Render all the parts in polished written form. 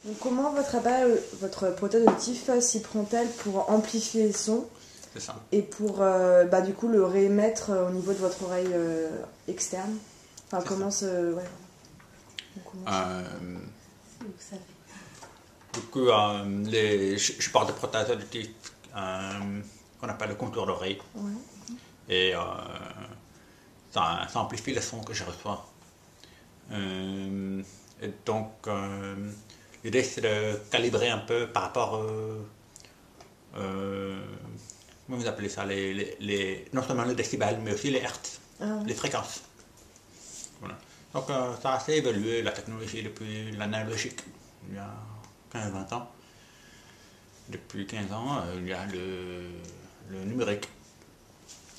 Donc, comment votre prothèse auditive s'y prend-elle pour amplifier le son C'est ça. et pour du coup le réémettre au niveau de votre oreille externe? Enfin, comment se... Ouais. On commence. Vous savez. Du coup, je porte des prothèses auditives qu'on appelle le contour d'oreille. Ouais. Et ça amplifie le son que je reçois. Et donc, l'idée c'est de calibrer un peu par rapport comment vous appelez ça, non seulement les décibels, mais aussi les hertz, les fréquences. Voilà. Donc, ça a assez évolué, la technologie, depuis l'analogique, il y a 15-20 ans. Depuis 15 ans, il y a le numérique.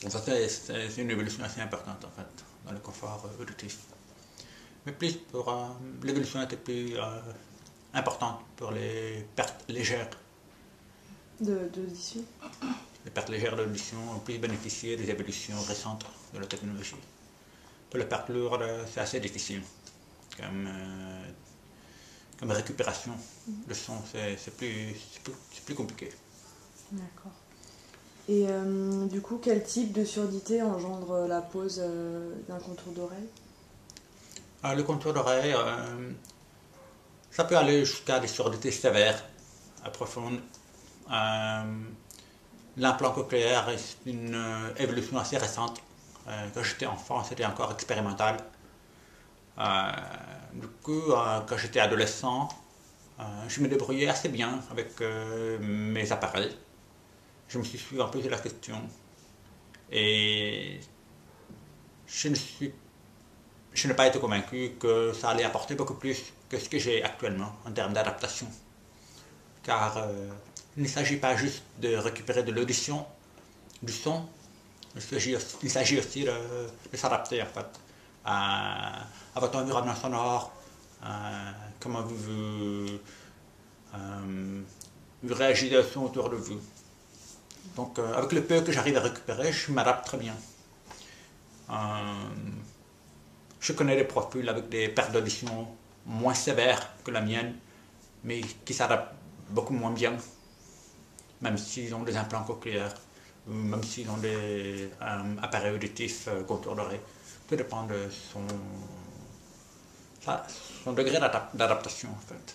Donc ça, c'est une évolution assez importante, en fait, dans le confort auditif. Mais plus pour l'évolution était plus importante pour les pertes légères. D'audition. Les pertes légères d'audition ont plus bénéficié des évolutions récentes de la technologie. Pour les pertes lourdes, c'est assez difficile comme récupération. Le son, c'est plus compliqué. D'accord. Et du coup, quel type de surdité engendre la pose d'un contour d'oreille? Le contour d'oreille, ça peut aller jusqu'à des surdités sévères, profondes. L'implant cochléaire est une évolution assez récente. Quand j'étais enfant, c'était encore expérimental. Du coup, quand j'étais adolescent, je me débrouillais assez bien avec mes appareils. Je me suis souvent posé la question. Et je n'ai pas été convaincu que ça allait apporter beaucoup plus que ce que j'ai actuellement en termes d'adaptation. Car il ne s'agit pas juste de récupérer de l'audition, du son, il s'agit aussi de s'adapter en fait à votre environnement sonore, comment vous réagissez au son autour de vous. Donc avec le peu que j'arrive à récupérer, je m'adapte très bien. Je connais des profils avec des pertes d'audition moins sévères que la mienne, mais qui s'adaptent beaucoup moins bien, même s'ils ont des implants cochléaires, ou même s'ils ont des appareils auditifs contour d'oreille. Tout dépend de son degré d'adaptation, en fait.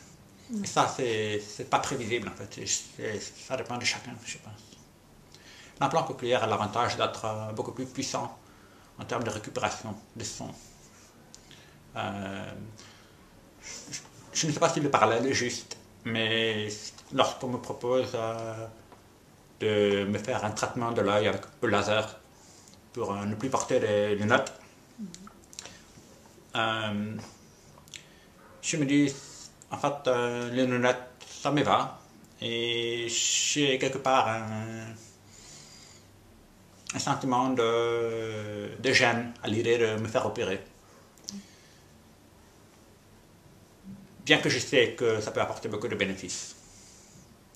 Et ça, c'est pas prévisible, en fait. Ça dépend de chacun, je pense. L'implant cochléaire a l'avantage d'être beaucoup plus puissant en termes de récupération des sons. Je ne sais pas si le parallèle est juste, mais lorsqu'on me propose de me faire un traitement de l'œil avec un laser pour ne plus porter les lunettes, je me dis, en fait, les lunettes, ça me va, et j'ai quelque part un sentiment de gêne à l'idée de me faire opérer. Bien que je sais que ça peut apporter beaucoup de bénéfices.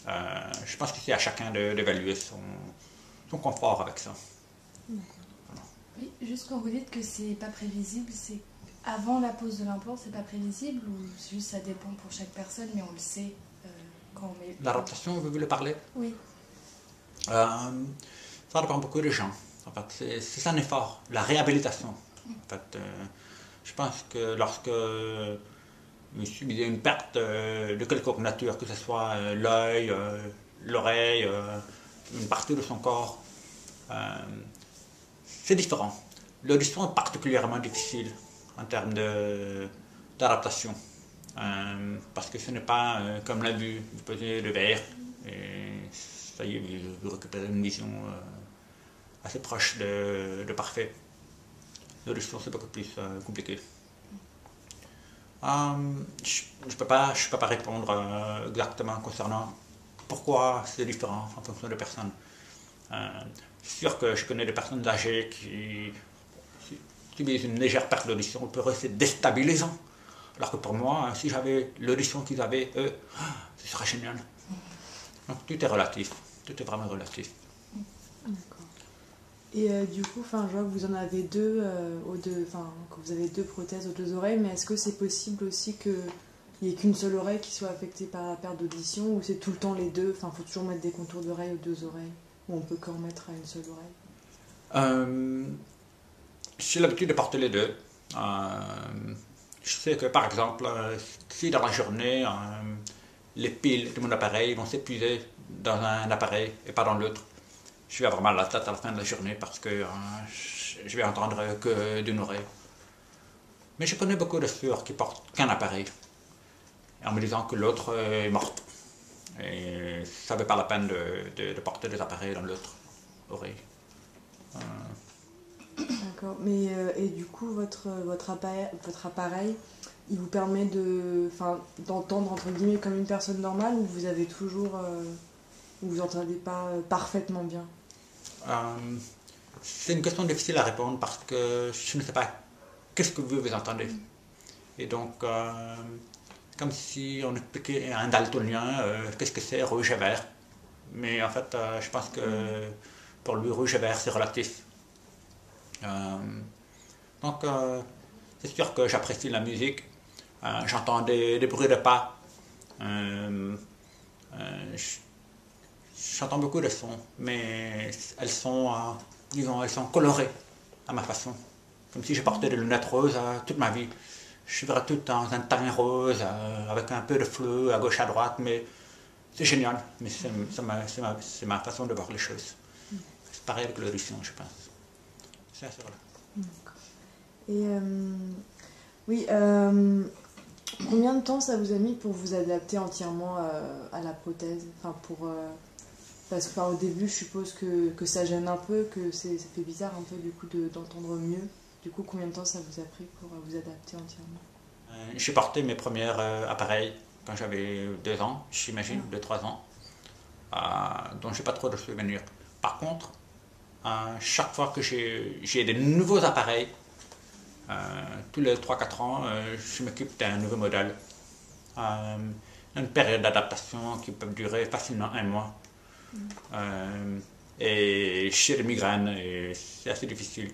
Je pense que c'est à chacun d'évaluer son confort avec ça. Voilà. Oui, juste quand vous dites que c'est pas prévisible, c'est avant la pose de l'implant, c'est pas prévisible ou juste ça dépend pour chaque personne, mais on le sait quand on met... L'adaptation, vous voulez parler? Oui. Ça dépend beaucoup des gens. En fait, c'est un effort, la réhabilitation. En fait, je pense que lorsque vous subissez une perte de quelque nature, que ce soit l'œil, l'oreille, une partie de son corps, c'est différent. L'audition est particulièrement difficile en termes d'adaptation. Parce que ce n'est pas comme la vue, vous posez le verre et ça y est, vous récupérez une vision assez proche de parfait. L'audition, c'est beaucoup plus compliqué. Je ne peux pas répondre exactement concernant pourquoi c'est différent en fonction des personnes. C'est sûr que je connais des personnes âgées qui subissent une légère perte d'audition, pour eux c'est déstabilisant. Alors que pour moi, si j'avais l'audition qu'ils avaient, eux, ce serait génial. Donc tout est relatif, tout est vraiment relatif. D'accord. Et du coup, je vois que vous en avez deux, que vous avez deux prothèses aux deux oreilles, mais est-ce que c'est possible aussi que n'y ait qu'une seule oreille qui soit affectée par la perte d'audition, ou c'est tout le temps les deux? Enfin, il faut toujours mettre des contours d'oreille aux deux oreilles, ou on peut qu'en mettre à une seule oreille? J'ai l'habitude de porter les deux. Je sais que par exemple, si dans la journée, les piles de mon appareil vont s'épuiser dans un appareil et pas dans l'autre, je vais avoir mal à la tête à la fin de la journée parce que je vais entendre que d'une oreille. Mais je connais beaucoup de sourds qui portent qu'un appareil, en me disant que l'autre est morte. Et ça ne vaut pas la peine de porter des appareils dans l'autre oreille. D'accord. Mais et du coup, votre appareil, il vous permet d'entendre entre guillemets comme une personne normale, ou vous avez toujours, ou vous entendez pas parfaitement bien? C'est une question difficile à répondre parce que je ne sais pas qu'est-ce que vous entendez. Et donc, comme si on expliquait à un daltonien qu'est-ce que c'est rouge et vert. Mais en fait, je pense que pour lui, rouge et vert, c'est relatif. Donc, c'est sûr que j'apprécie la musique. J'entends des bruits de pas. J'entends beaucoup de sons, mais elles sont, disons, elles sont colorées à ma façon. Comme si je portais des lunettes roses toute ma vie. Je verrais tout dans un teint rose, avec un peu de fleu à gauche à droite, mais c'est génial. Mais c'est ma façon de voir les choses. C'est pareil avec l'audition, je pense. C'est assez vrai. Et oui, combien de temps ça vous a mis pour vous adapter entièrement à la prothèse? Enfin, parce que au début, je suppose que ça gêne un peu, que ça fait bizarre un peu du coup d'entendre mieux. Du coup, combien de temps ça vous a pris pour vous adapter entièrement? J'ai porté mes premiers appareils quand j'avais 2 ans, j'imagine, 2-3 ans. Donc j'ai pas trop de souvenirs. Par contre, chaque fois que j'ai des nouveaux appareils, tous les 3-4 ans, je m'occupe d'un nouveau modèle. Une période d'adaptation qui peut durer facilement 1 mois. Et j'ai des migraines et c'est assez difficile.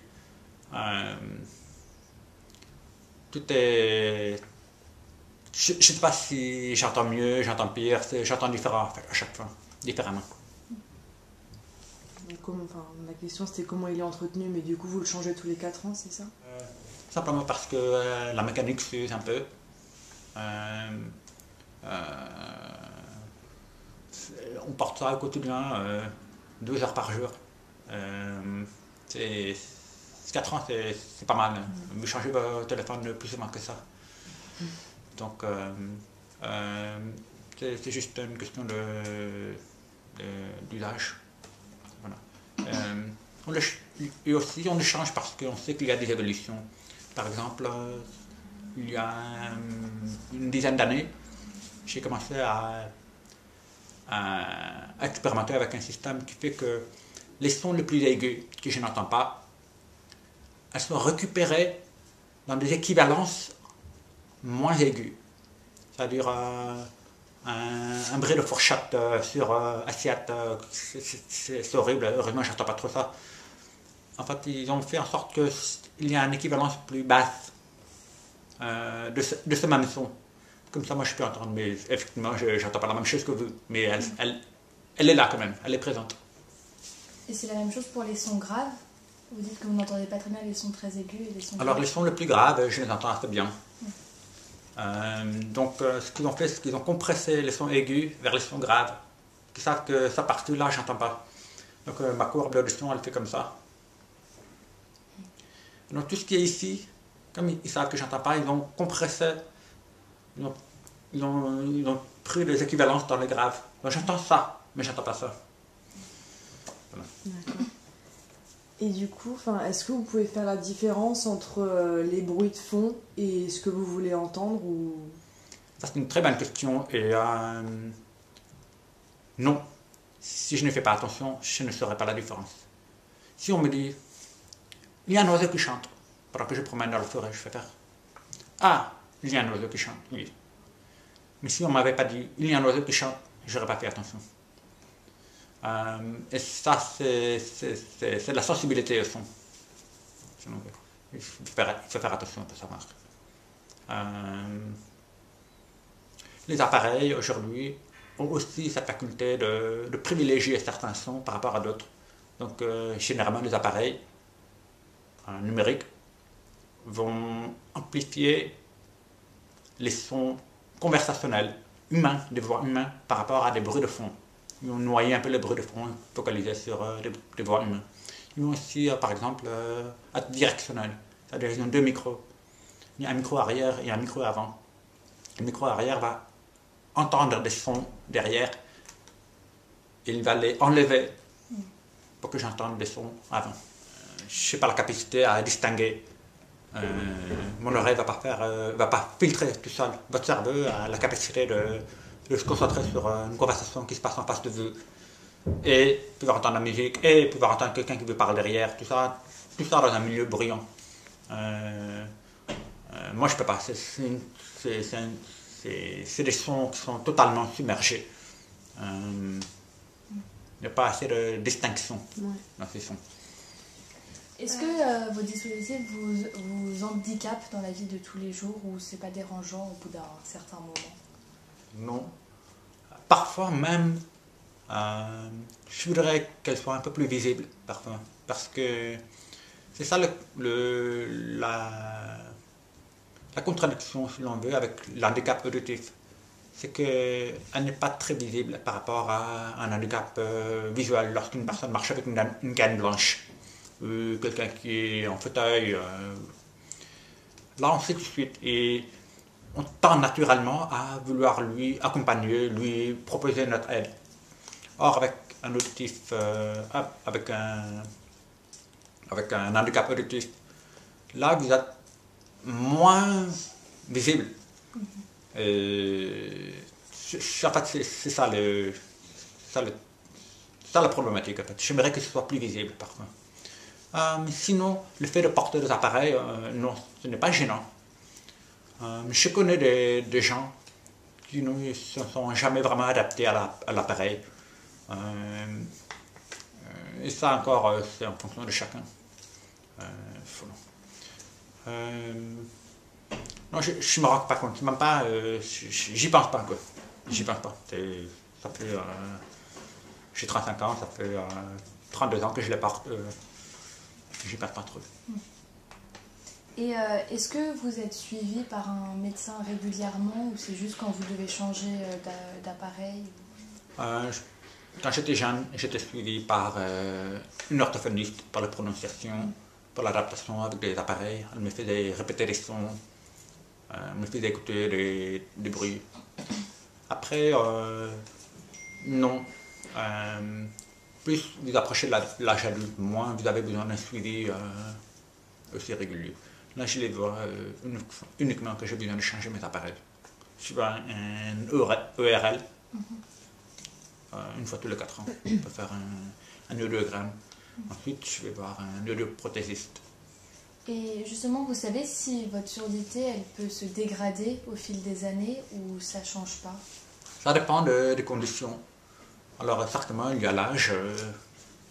Tout est... Je ne sais pas si j'entends mieux, j'entends pire, j'entends différent à chaque fois, différemment. La question c'était comment il est entretenu, mais du coup vous le changez tous les 4 ans, c'est ça? Simplement parce que la mécanique s'use un peu. On porte ça au quotidien, 2 heures par jour. 4 ans, c'est pas mal. Vous changez votre téléphone plus souvent que ça. Donc, c'est juste une question d'usage. Voilà. Et aussi, on le change parce qu'on sait qu'il y a des évolutions. Par exemple, il y a une dizaine d'années, j'ai commencé à expérimenter avec un système qui fait que les sons les plus aigus que je n'entends pas, elles sont récupérées dans des équivalences moins aiguës. C'est-à-dire un bruit de fourchette sur assiette, c'est horrible, heureusement je n'entends pas trop ça. En fait, ils ont fait en sorte qu'il y a une équivalence plus basse de ce même son. Comme ça, moi je peux entendre, mais effectivement, je n'entends pas la même chose que vous, mais elle est là quand même, elle est présente. Et c'est la même chose pour les sons graves? Vous dites que vous n'entendez pas très bien les sons très aigus et les sons Alors graves. les sons les plus graves, je les entends assez bien. Donc ce qu'ils ont fait, c'est qu'ils ont compressé les sons aigus vers les sons graves. Ils savent que ça partout là, je n'entends pas. Donc ma courbe d'audition, elle fait comme ça. Donc tout ce qui est ici, comme ils savent que je n'entends pas, ils ont compressé, ils ont pris des équivalences dans les graves. Donc j'entends ça, mais je n'entends pas ça. Voilà. D'accord. Et du coup, est-ce que vous pouvez faire la différence entre les bruits de fond et ce que vous voulez entendre ou... Ça, c'est une très bonne question. Et non, si je ne fais pas attention, je ne saurais pas la différence. Si on me dit, il y a un oiseau qui chante, pendant que je promène dans la forêt, je fais faire, ah, il y a un oiseau qui chante, oui. Mais si on ne m'avait pas dit, il y a un oiseau qui chante, je n'aurais pas fait attention. Et ça, c'est de la sensibilité au son. Il faut faire attention pour savoir. les appareils aujourd'hui ont aussi cette faculté de privilégier certains sons par rapport à d'autres. Donc généralement les appareils numériques vont amplifier les sons conversationnels, humains, des voix humaines par rapport à des bruits de fond. Ils vont noyer un peu les bruits de fond, focaliser sur des voix humaines. Ils vont aussi, par exemple, être directionnels. C'est-à-dire qu'ils ont deux micros. Il y a un micro arrière et un micro avant. Le micro arrière va entendre des sons derrière. Il va les enlever pour que j'entende des sons avant. Je n'ai pas la capacité à distinguer. Mon oreille ne va pas filtrer tout seul. Votre cerveau a la capacité de se concentrer sur une conversation qui se passe en face de vous et pouvoir entendre la musique et pouvoir entendre quelqu'un qui veut parler derrière, tout ça dans un milieu bruyant. Moi je ne peux pas, c'est des sons qui sont totalement submergés. Il n'y a pas assez de distinction dans ces sons. Est-ce que vos dispositifs vous handicapent dans la vie de tous les jours ou c'est pas dérangeant au bout d'un certain moment? Non. Parfois même, je voudrais qu'elle soit un peu plus visible, parfois. Parce que c'est ça la contradiction, si l'on veut, avec l'handicap auditif. C'est qu'elle n'est pas très visible par rapport à un handicap visuel. Lorsqu'une personne marche avec une canne blanche, quelqu'un qui est en fauteuil, là on sait tout de suite. Et on tend naturellement à vouloir lui accompagner, lui proposer notre aide. Or, avec un auditif, avec un handicap auditif, là vous êtes moins visible. En fait, c'est ça la problématique. En fait. J'aimerais que ce soit plus visible parfois. Sinon, le fait de porter des appareils, non, ce n'est pas gênant. Je connais des gens qui ne se sont jamais vraiment adaptés à l'appareil. Et ça encore, c'est en fonction de chacun. Non, je ne me rends pas compte. Même pas, j'y pense pas. Quoi. J'y pense pas. Ça fait, j'ai 35 ans, ça fait 32 ans que je les porte. J'y pense pas trop. Et est-ce que vous êtes suivi par un médecin régulièrement ou c'est juste quand vous devez changer d'appareil? Quand j'étais jeune, j'étais suivi par une orthophoniste pour la prononciation, pour l'adaptation avec des appareils. Elle me faisait répéter des sons, elle me faisait écouter des bruits. Après, non. Plus vous approchez de l'âge adulte, moins vous avez besoin d'un suivi aussi régulier. Là, je les vois uniquement que j'ai besoin de changer mes appareils. Je vois un ERL, une fois tous les 4 ans. Je peux faire un audiogramme. Ensuite, je vais voir un audioprothésiste. Et justement, vous savez si votre surdité, elle peut se dégrader au fil des années ou ça ne change pas? Ça dépend des conditions. Alors, certainement, il y a l'âge,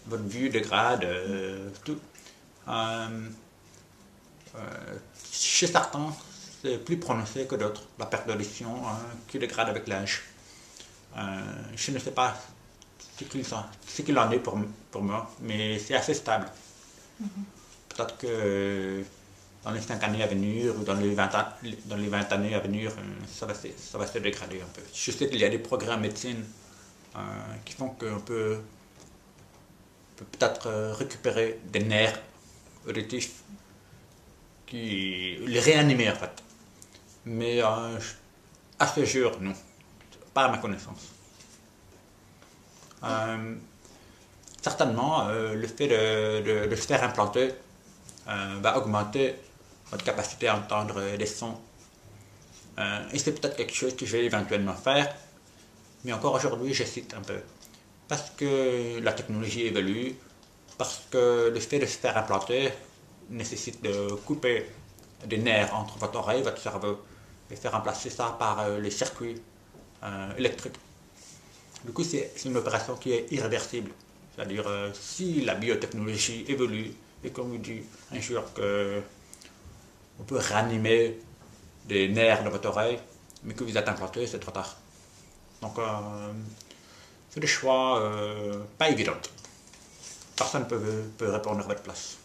votre vue dégrade, tout. Chez certains, c'est plus prononcé que d'autres, la perte d'audition qui dégrade avec l'âge. Je ne sais pas ce qu'il en est pour moi, mais c'est assez stable. Peut-être que dans les 5 années à venir ou dans les 20 années à venir, ça va se dégrader un peu. Je sais qu'il y a des progrès en médecine qui font qu'on peut peut-être récupérer des nerfs auditifs, les réanimer en fait. Mais à ce jour, non. Pas à ma connaissance. Certainement, le fait de se faire implanter va augmenter votre capacité à entendre des sons. Et c'est peut-être quelque chose que je vais éventuellement faire. Mais encore aujourd'hui, j'hésite un peu. Parce que la technologie évolue, parce que le fait de se faire implanter nécessite de couper des nerfs entre votre oreille et votre cerveau et faire remplacer ça par les circuits électriques. Du coup, c'est une opération qui est irréversible. C'est-à-dire, si la biotechnologie évolue et qu'on vous dit un jour qu'on peut réanimer des nerfs de votre oreille, mais que vous êtes implanté, c'est trop tard. Donc, c'est des choix pas évidents. Personne ne peut répondre à votre place.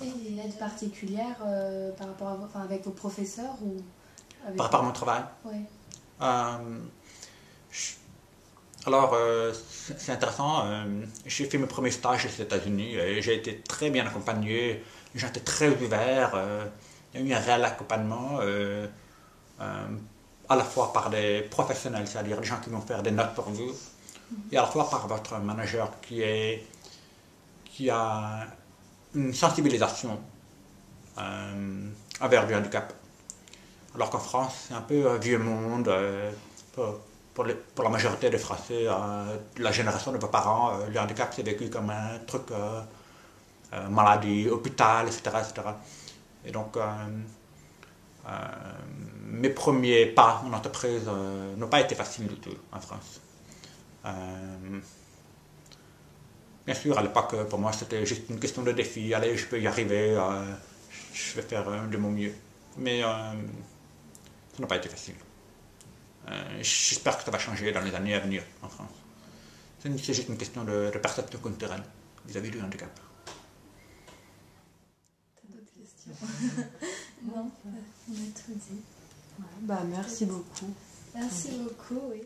Et une aide particulière par rapport à avec vos professeurs ou avec Par rapport à mon travail? Ouais. Alors, c'est intéressant. J'ai fait mes premiers stages aux États-Unis et j'ai été très bien accompagné. Les gens étaient très ouverts. Il y a eu un réel accompagnement, à la fois par des professionnels, c'est-à-dire des gens qui vont faire des notes pour vous, et à la fois par votre manager qui a une sensibilisation envers le handicap. Alors qu'en France, c'est un peu vieux monde. Pour la majorité des Français, de la génération de vos parents, le handicap c'est vécu comme un truc, maladie, hôpital, etc., etc. Et donc, mes premiers pas en entreprise n'ont pas été faciles du tout en France. Bien sûr, à l'époque, pour moi, c'était juste une question de défi. Allez, je peux y arriver, je vais faire de mon mieux. Mais ça n'a pas été facile. J'espère que ça va changer dans les années à venir en France. C'est juste une question de perception culturelle vis-à-vis du handicap. T'as d'autres questions? Non, on a tout dit. Ouais, bah, merci beaucoup. Merci beaucoup, oui.